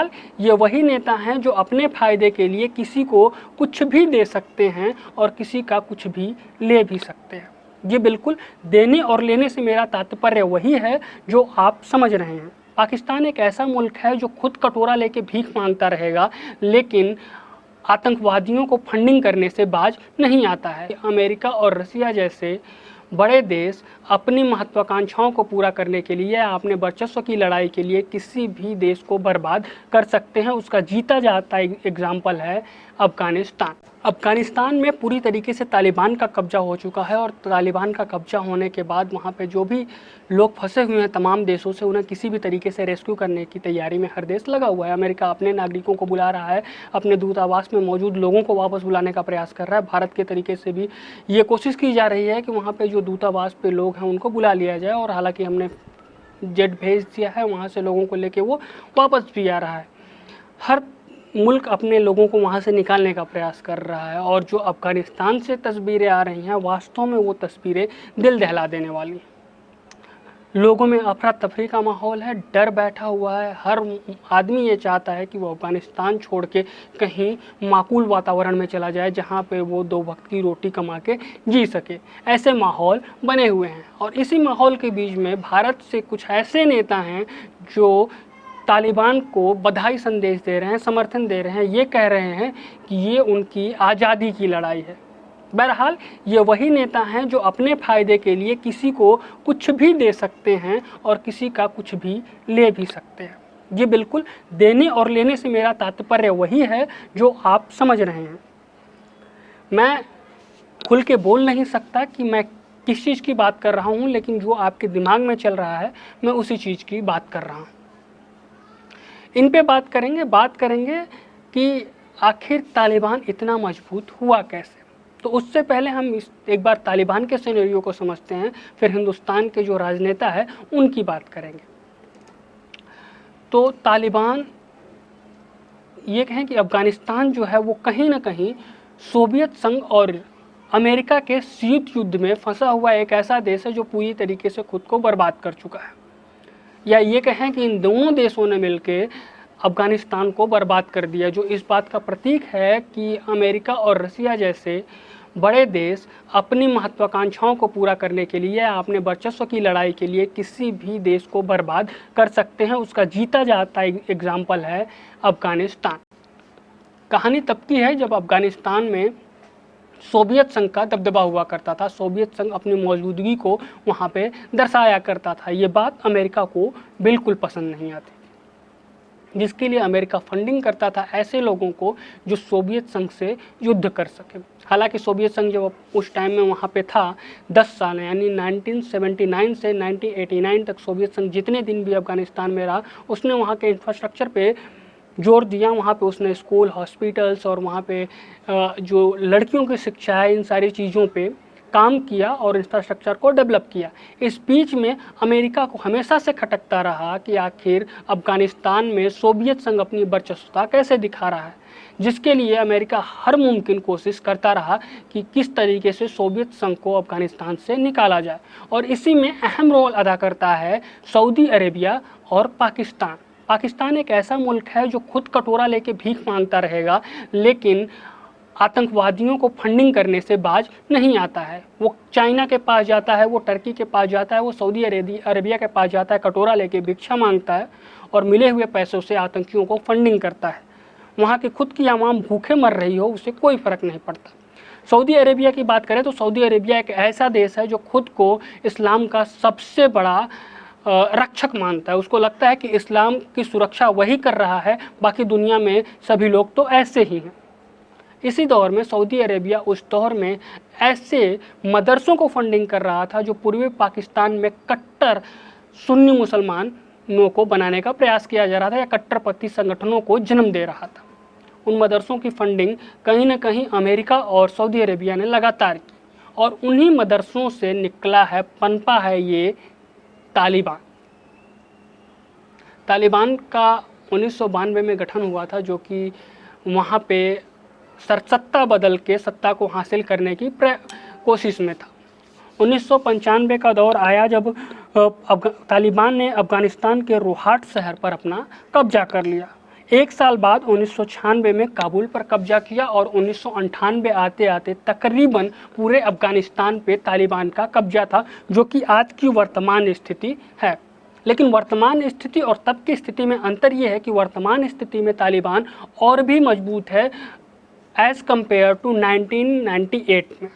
बहरहाल ये वही नेता हैं जो अपने फ़ायदे के लिए किसी को कुछ भी दे सकते हैं और किसी का कुछ भी ले भी सकते हैं। ये बिल्कुल देने और लेने से मेरा तात्पर्य वही है जो आप समझ रहे हैं। पाकिस्तान एक ऐसा मुल्क है जो खुद कटोरा लेके भीख मांगता रहेगा, लेकिन आतंकवादियों को फंडिंग करने से बाज नहीं आता है। अमेरिका और रसिया जैसे बड़े देश अपनी महत्वाकांक्षाओं को पूरा करने के लिए या अपने वर्चस्व की लड़ाई के लिए किसी भी देश को बर्बाद कर सकते हैं। उसका जीता जाता एग्जाम्पल है अफ़गानिस्तान। अफ़गानिस्तान में पूरी तरीके से तालिबान का कब्जा हो चुका है और तालिबान का कब्जा होने के बाद वहाँ पे जो भी लोग फंसे हुए हैं तमाम देशों से, उन्हें किसी भी तरीके से रेस्क्यू करने की तैयारी में हर देश लगा हुआ है। अमेरिका अपने नागरिकों को बुला रहा है, अपने दूतावास में मौजूद लोगों को वापस बुलाने का प्रयास कर रहा है। भारत के तरीके से भी ये कोशिश की जा रही है कि वहाँ पर जो दूतावास पे लोग हैं उनको बुला लिया जाए, और हालांकि हमने जेट भेज दिया है, वहाँ से लोगों को लेके वो वापस भी आ रहा है। हर मुल्क अपने लोगों को वहाँ से निकालने का प्रयास कर रहा है, और जो अफ़गानिस्तान से तस्वीरें आ रही हैं वास्तव में वो तस्वीरें दिल दहला देने वाली। लोगों में अफरा तफरी का माहौल है, डर बैठा हुआ है। हर आदमी ये चाहता है कि वो अफ़गानिस्तान छोड़ के कहीं माकूल वातावरण में चला जाए जहाँ पे वो 2 वक्त की रोटी कमा के जी सके। ऐसे माहौल बने हुए हैं, और इसी माहौल के बीच में भारत से कुछ ऐसे नेता हैं जो तालिबान को बधाई संदेश दे रहे हैं, समर्थन दे रहे हैं, ये कह रहे हैं कि ये उनकी आज़ादी की लड़ाई है। बहरहाल ये वही नेता हैं जो अपने फ़ायदे के लिए किसी को कुछ भी दे सकते हैं और किसी का कुछ भी ले भी सकते हैं। ये बिल्कुल देने और लेने से मेरा तात्पर्य वही है जो आप समझ रहे हैं। मैं खुल के बोल नहीं सकता कि मैं किस चीज़ की बात कर रहा हूँ, लेकिन जो आपके दिमाग में चल रहा है मैं उसी चीज़ की बात कर रहा हूँ। इन पे बात करेंगे कि आखिर तालिबान इतना मजबूत हुआ कैसे। तो उससे पहले हम एक बार तालिबान के सिनेरियो को समझते हैं, फिर हिंदुस्तान के जो राजनेता है उनकी बात करेंगे। तो तालिबान ये कहें कि अफ़गानिस्तान जो है वो कहीं ना कहीं सोवियत संघ और अमेरिका के शीत युद्ध में फंसा हुआ एक ऐसा देश है जो पूरी तरीके से खुद को बर्बाद कर चुका है। या ये कहें कि इन दोनों देशों ने मिलकर अफ़गानिस्तान को बर्बाद कर दिया, जो इस बात का प्रतीक है कि अमेरिका और रसिया जैसे बड़े देश अपनी महत्वाकांक्षाओं को पूरा करने के लिए या अपने वर्चस्व की लड़ाई के लिए किसी भी देश को बर्बाद कर सकते हैं। उसका जीता जाता एग्जाम्पल है अफ़गानिस्तान। कहानी तब की है जब अफ़गानिस्तान में सोवियत संघ का दबदबा हुआ करता था, सोवियत संघ अपनी मौजूदगी को वहाँ पे दर्शाया करता था। ये बात अमेरिका को बिल्कुल पसंद नहीं आती, जिसके लिए अमेरिका फंडिंग करता था ऐसे लोगों को जो सोवियत संघ से युद्ध कर सके। हालांकि सोवियत संघ जब उस टाइम में वहाँ पे था 10 साल, यानी 1979 से 1989 तक सोवियत संघ जितने दिन भी अफ़गानिस्तान में रहा उसने वहाँ के इंफ्रास्ट्रक्चर पे जोर दिया। वहाँ पे उसने स्कूल, हॉस्पिटल्स और वहाँ पे जो लड़कियों की शिक्षा है, इन सारी चीज़ों पे काम किया और इंफ्रास्ट्रक्चर को डेवलप किया। इस बीच में अमेरिका को हमेशा से खटकता रहा कि आखिर अफ़गानिस्तान में सोवियत संघ अपनी वर्चस्वता कैसे दिखा रहा है, जिसके लिए अमेरिका हर मुमकिन कोशिश करता रहा कि किस तरीके से सोवियत संघ को अफ़गानिस्तान से निकाला जाए। और इसी में अहम रोल अदा करता है सऊदी अरेबिया और पाकिस्तान। पाकिस्तान एक ऐसा मुल्क है जो खुद कटोरा लेके भीख मांगता रहेगा, लेकिन आतंकवादियों को फंडिंग करने से बाज नहीं आता है। वो चाइना के पास जाता है, वो टर्की के पास जाता है, वो सऊदी अरेबिया के पास जाता है, कटोरा लेके भिक्षा मांगता है और मिले हुए पैसों से आतंकियों को फंडिंग करता है। वहाँ की खुद की आवाम भूखे मर रही हो, उसे कोई फ़र्क नहीं पड़ता। सऊदी अरेबिया की बात करें तो सऊदी अरेबिया एक ऐसा देश है जो खुद को इस्लाम का सबसे बड़ा रक्षक मानता है। उसको लगता है कि इस्लाम की सुरक्षा वही कर रहा है, बाकी दुनिया में सभी लोग तो ऐसे ही हैं। इसी दौर में सऊदी अरेबिया उस दौर में ऐसे मदरसों को फंडिंग कर रहा था जो पूर्वी पाकिस्तान में कट्टर सुन्नी मुसलमानों को बनाने का प्रयास किया जा रहा था या कट्टरपंथी संगठनों को जन्म दे रहा था। उन मदरसों की फंडिंग कहीं ना कहीं अमेरिका और सऊदी अरेबिया ने लगातार की, और उन्हीं मदरसों से निकला है, पनपा है ये तालिबान। तालिबान का 1992 में गठन हुआ था, जो कि वहाँ पे सत्ता बदल के सत्ता को हासिल करने की कोशिश में था। 1995 का दौर आया जब तालिबान ने अफ़गानिस्तान के रोहाट शहर पर अपना कब्जा कर लिया। एक साल बाद 1996 में काबुल पर कब्जा किया और 1998 आते आते तकरीबन पूरे अफगानिस्तान पे तालिबान का कब्जा था, जो कि आज की वर्तमान स्थिति है। लेकिन वर्तमान स्थिति और तब की स्थिति में अंतर ये है कि वर्तमान स्थिति में तालिबान और भी मजबूत है एज़ कम्पेयर टू 1998 में।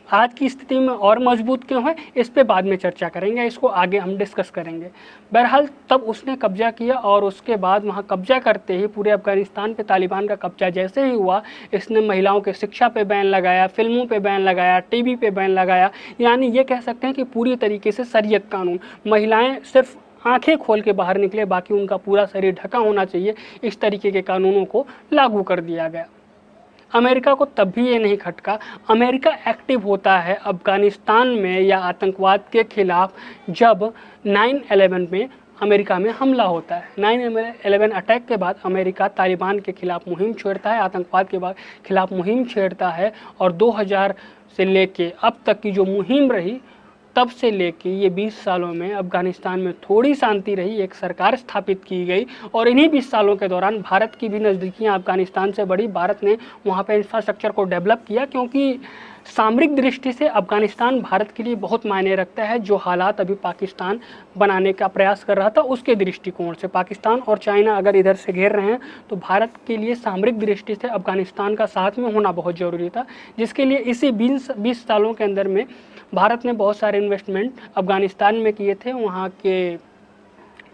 आज की स्थिति में और मजबूत क्यों है, इस पे बाद में चर्चा करेंगे, इसको आगे हम डिस्कस करेंगे। बहरहाल तब उसने कब्जा किया और उसके बाद वहाँ कब्जा करते ही पूरे अफगानिस्तान पे तालिबान का कब्जा जैसे ही हुआ, इसने महिलाओं के शिक्षा पे बैन लगाया, फिल्मों पे बैन लगाया, टीवी पे बैन लगाया। यानी ये कह सकते हैं कि पूरी तरीके से शरीयत कानून, महिलाएँ सिर्फ आंखें खोल के बाहर निकले, बाकी उनका पूरा शरीर ढका होना चाहिए, इस तरीके के कानूनों को लागू कर दिया गया। अमेरिका को तब भी ये नहीं खटका। अमेरिका एक्टिव होता है अफ़गानिस्तान में या आतंकवाद के खिलाफ जब 9/11 में अमेरिका में हमला होता है। 9/11 अटैक के बाद अमेरिका तालिबान के खिलाफ मुहिम छेड़ता है, आतंकवाद के खिलाफ मुहिम छेड़ता है और 2000 से लेके अब तक की जो मुहिम रही, तब से लेके ये 20 सालों में अफ़गानिस्तान में थोड़ी शांति रही, एक सरकार स्थापित की गई और इन्हीं 20 सालों के दौरान भारत की भी नज़दीकियाँ अफ़गानिस्तान से बढ़ी। भारत ने वहाँ पे इंफ्रास्ट्रक्चर को डेवलप किया, क्योंकि सामरिक दृष्टि से अफ़गानिस्तान भारत के लिए बहुत मायने रखता है। जो हालात अभी पाकिस्तान बनाने का प्रयास कर रहा था, उसके दृष्टिकोण से पाकिस्तान और चाइना अगर इधर से घेर रहे हैं तो भारत के लिए सामरिक दृष्टि से अफ़गानिस्तान का साथ में होना बहुत ज़रूरी था, जिसके लिए इसी 20 सालों के अंदर में भारत ने बहुत सारे इन्वेस्टमेंट अफ़गानिस्तान में किए थे। वहाँ के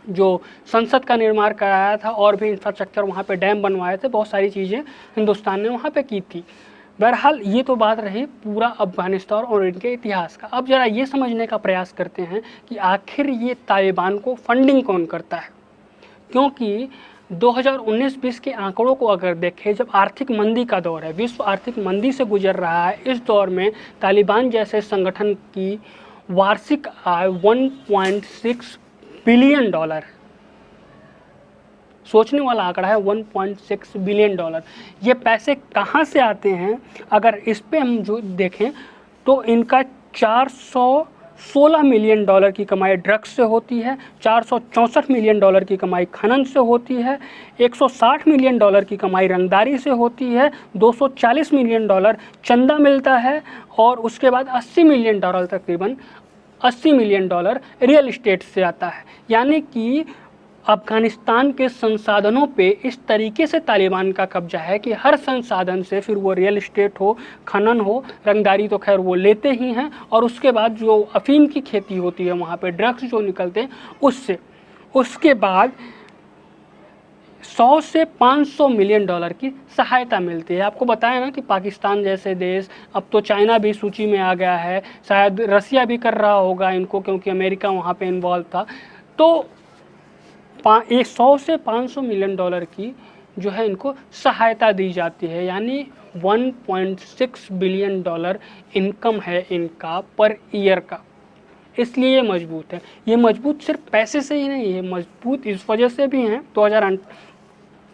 जो संसद का निर्माण कराया था और भी इंफ्रास्ट्रक्चर वहाँ पे डैम बनवाए थे, बहुत सारी चीज़ें हिंदुस्तान ने वहाँ पे की थी। बहरहाल ये तो बात रही पूरा अफ़गानिस्तान और इनके इतिहास का। अब ज़रा ये समझने का प्रयास करते हैं कि आखिर ये तालिबान को फंडिंग कौन करता है, क्योंकि 2019-20 के आंकड़ों को अगर देखें, जब आर्थिक मंदी का दौर है, विश्व आर्थिक मंदी से गुजर रहा है, इस दौर में तालिबान जैसे संगठन की वार्षिक आय $1.6 बिलियन। सोचने वाला आंकड़ा है, $1.6 बिलियन। ये पैसे कहाँ से आते हैं, अगर इस पे हम जो देखें तो इनका $416 मिलियन की कमाई ड्रग्स से होती है, $464 मिलियन की कमाई खनन से होती है, $160 मिलियन की कमाई रंगदारी से होती है, $240 मिलियन चंदा मिलता है और उसके बाद $80 मिलियन, तकरीबन $80 मिलियन रियल इस्टेट से आता है। यानी कि अफ़गानिस्तान के संसाधनों पे इस तरीके से तालिबान का कब्जा है कि हर संसाधन से, फिर वो रियल इस्टेट हो, खनन हो, रंगदारी तो खैर वो लेते ही हैं, और उसके बाद जो अफ़ीम की खेती होती है वहाँ पे, ड्रग्स जो निकलते हैं उससे, उसके बाद 100 से $500 मिलियन की सहायता मिलती है। आपको बताया ना कि पाकिस्तान जैसे देश, अब तो चाइना भी सूची में आ गया है, शायद रसिया भी कर रहा होगा इनको, क्योंकि अमेरिका वहाँ पे इन्वॉल्व था। तो 100 से $500 मिलियन की जो है इनको सहायता दी जाती है। यानी $1.6 बिलियन इनकम है इनका पर ईयर का। इसलिए ये मजबूत है। ये मजबूत सिर्फ पैसे से ही नहीं है, मजबूत इस वजह से भी हैं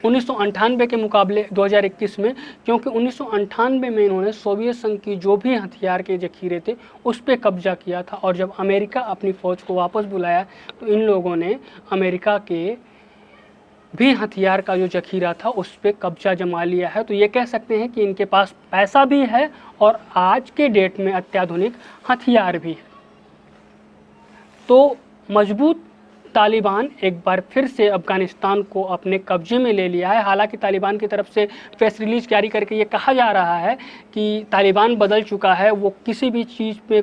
1998 के मुकाबले 2021 में, क्योंकि 1998 में इन्होंने सोवियत संघ की जो भी हथियार के जखीरे थे उस पर कब्जा किया था, और जब अमेरिका अपनी फ़ौज को वापस बुलाया तो इन लोगों ने अमेरिका के भी हथियार का जो जखीरा था उस पर कब्जा जमा लिया है। तो ये कह सकते हैं कि इनके पास पैसा भी है और आज के डेट में अत्याधुनिक हथियार भी है। तो मजबूत तालिबान एक बार फिर से अफ़गानिस्तान को अपने कब्जे में ले लिया है। हालांकि तालिबान की तरफ से प्रेस रिलीज जारी करके ये कहा जा रहा है कि तालिबान बदल चुका है, वो किसी भी चीज़ पे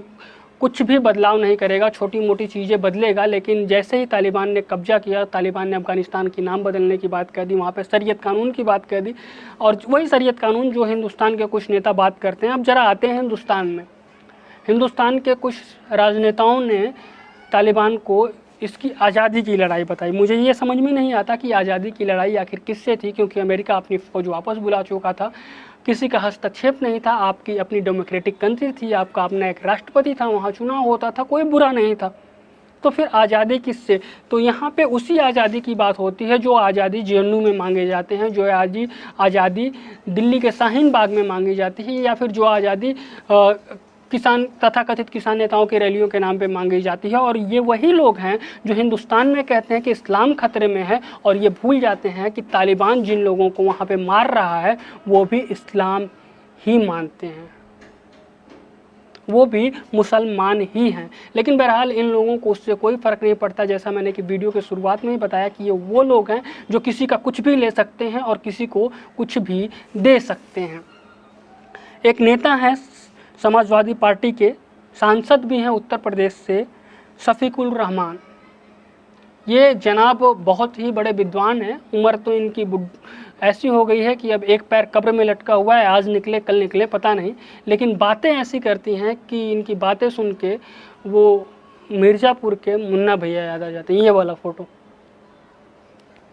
कुछ भी बदलाव नहीं करेगा, छोटी मोटी चीज़ें बदलेगा। लेकिन जैसे ही तालिबान ने कब्जा किया, तालिबान ने अफ़गानिस्तान की नाम बदलने की बात कर दी, वहाँ पे शरीयत कानून की बात कर दी, और वही शरीयत कानून जो हिंदुस्तान के कुछ नेता बात करते हैं। अब ज़रा आते हैं हिंदुस्तान में। हिंदुस्तान के कुछ राजनेताओं ने तालिबान को इसकी आज़ादी की लड़ाई बताई। मुझे ये समझ में नहीं आता कि आज़ादी की लड़ाई आखिर किससे थी, क्योंकि अमेरिका अपनी फ़ौज वापस बुला चुका था, किसी का हस्तक्षेप नहीं था, आपकी अपनी डेमोक्रेटिक कंट्री थी, आपका अपना एक राष्ट्रपति था, वहाँ चुनाव होता था, कोई बुरा नहीं था। तो फिर आज़ादी किससे? तो यहाँ पे उसी आज़ादी की बात होती है जो आज़ादी JNU में मांगे जाते हैं, जो आज़ादी दिल्ली के शाहीन बाग में मांगी जाती है, या फिर जो आज़ादी किसान तथाकथित किसान नेताओं की रैलियों के नाम पे मांगी जाती है। और ये वही लोग हैं जो हिंदुस्तान में कहते हैं कि इस्लाम खतरे में है, और ये भूल जाते हैं कि तालिबान जिन लोगों को वहाँ पे मार रहा है वो भी इस्लाम ही मानते हैं, वो भी मुसलमान ही हैं। लेकिन बहरहाल इन लोगों को उससे कोई फ़र्क नहीं पड़ता। जैसा मैंने कि वीडियो के शुरुआत में ही बताया कि ये वो लोग हैं जो किसी का कुछ भी ले सकते हैं और किसी को कुछ भी दे सकते हैं। एक नेता हैं समाजवादी पार्टी के, सांसद भी हैं उत्तर प्रदेश से, शफीकुल रहमान। ये जनाब बहुत ही बड़े विद्वान हैं। उम्र तो इनकी ऐसी हो गई है कि अब एक पैर कब्र में लटका हुआ है, आज निकले कल निकले पता नहीं, लेकिन बातें ऐसी करती हैं कि इनकी बातें सुन के वो मिर्ज़ापुर के मुन्ना भैया याद आ जाते हैं। ये वाला फ़ोटो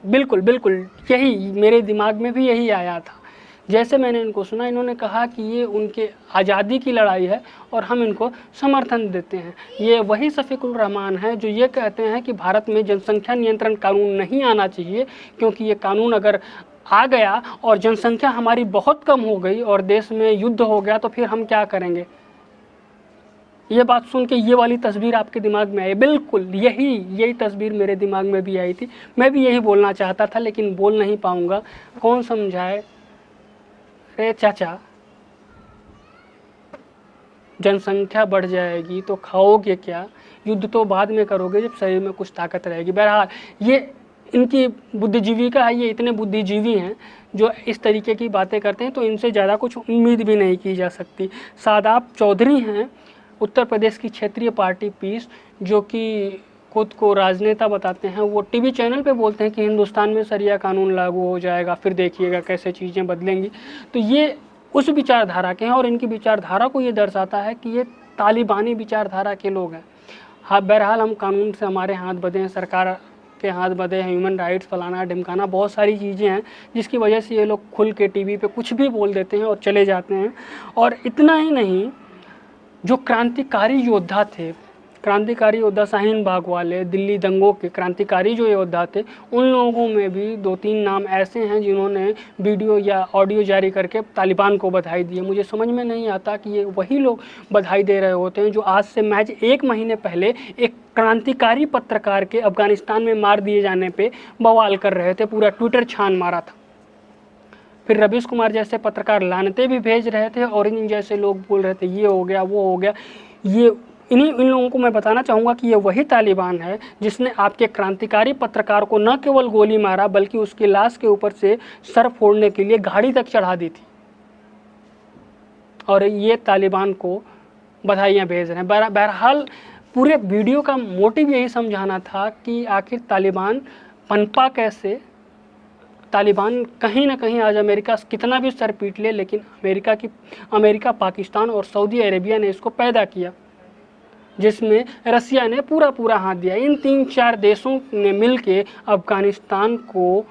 बिल्कुल बिल्कुल यही मेरे दिमाग में भी यही आया था। जैसे मैंने इनको सुना, इन्होंने कहा कि ये उनके आज़ादी की लड़ाई है और हम इनको समर्थन देते हैं। ये वही शफीकुल रहमान है जो ये कहते हैं कि भारत में जनसंख्या नियंत्रण कानून नहीं आना चाहिए, क्योंकि ये कानून अगर आ गया और जनसंख्या हमारी बहुत कम हो गई और देश में युद्ध हो गया तो फिर हम क्या करेंगे। ये बात सुन के ये वाली तस्वीर आपके दिमाग में आई। बिल्कुल यही तस्वीर मेरे दिमाग में भी आई थी। मैं भी यही बोलना चाहता था लेकिन बोल नहीं पाऊँगा, कौन समझाए। अरे चाचा, जनसंख्या बढ़ जाएगी तो खाओगे क्या, युद्ध तो बाद में करोगे जब शरीर में कुछ ताकत रहेगी। बहरहाल ये इनकी बुद्धिजीविका है, ये इतने बुद्धिजीवी हैं जो इस तरीके की बातें करते हैं, तो इनसे ज़्यादा कुछ उम्मीद भी नहीं की जा सकती। शादाब चौधरी हैं उत्तर प्रदेश की क्षेत्रीय पार्टी पीस, जो कि खुद को राजनेता बताते हैं। वो टीवी चैनल पे बोलते हैं कि हिंदुस्तान में शरिया कानून लागू हो जाएगा, फिर देखिएगा कैसे चीज़ें बदलेंगी। तो ये उस विचारधारा के हैं और इनकी विचारधारा को ये दर्शाता है कि ये तालिबानी विचारधारा के लोग हैं। हाँ, बहरहाल हम कानून से हमारे हाथ बंधे हैं, सरकार के हाथ बंधे हैं, ह्यूमन राइट्स फलाना ढिमकाना, बहुत सारी चीज़ें हैं जिसकी वजह से ये लोग खुल के टीवी पे कुछ भी बोल देते हैं और चले जाते हैं। और इतना ही नहीं, जो क्रांतिकारी योद्धा थे, क्रांतिकारी योद्धा शाहीन बाग वाले, दिल्ली दंगों के क्रांतिकारी जो योद्धा थे, उन लोगों में भी 2-3 नाम ऐसे हैं जिन्होंने वीडियो या ऑडियो जारी करके तालिबान को बधाई दी है। मुझे समझ में नहीं आता कि ये वही लोग बधाई दे रहे होते हैं जो आज से महज 1 महीने पहले एक क्रांतिकारी पत्रकार के अफगानिस्तान में मार दिए जाने पर बवाल कर रहे थे, पूरा ट्विटर छान मारा था। फिर रवीश कुमार जैसे पत्रकार लानतें भी भेज रहे थे और इन जैसे लोग बोल रहे थे ये हो गया वो हो गया। ये इन लोगों को मैं बताना चाहूँगा कि ये वही तालिबान है जिसने आपके क्रांतिकारी पत्रकार को न केवल गोली मारा बल्कि उसकी लाश के ऊपर से सर फोड़ने के लिए गाड़ी तक चढ़ा दी थी। और ये तालिबान को बधाइयाँ भेज रहे हैं। बहरहाल पूरे वीडियो का मोटिव यही समझाना था कि आखिर तालिबान पनपा कैसे। तालिबान कहीं ना कहीं आज अमेरिका कितना भी सर पीट ले, लेकिन अमेरिका, पाकिस्तान और सऊदी अरेबिया ने इसको पैदा किया, जिसमें रसिया ने पूरा हाथ दिया। इन 3-4 देशों ने मिलके अफ़गानिस्तान को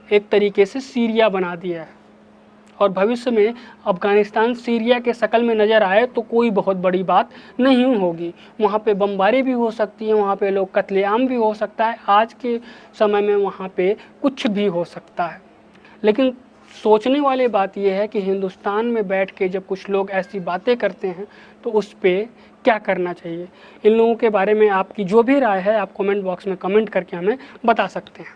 एक तरीके से सीरिया बना दिया है। और भविष्य में अफ़गानिस्तान सीरिया के शक्ल में नज़र आए तो कोई बहुत बड़ी बात नहीं होगी। वहाँ पे बमबारी भी हो सकती है, वहाँ पे लोग कत्लेआम भी हो सकता है। आज के समय में वहाँ पे कुछ भी हो सकता है। लेकिन सोचने वाली बात यह है कि हिंदुस्तान में बैठ के जब कुछ लोग ऐसी बातें करते हैं तो उस पर क्या करना चाहिए। इन लोगों के बारे में आपकी जो भी राय है आप कमेंट बॉक्स में कमेंट करके हमें बता सकते हैं।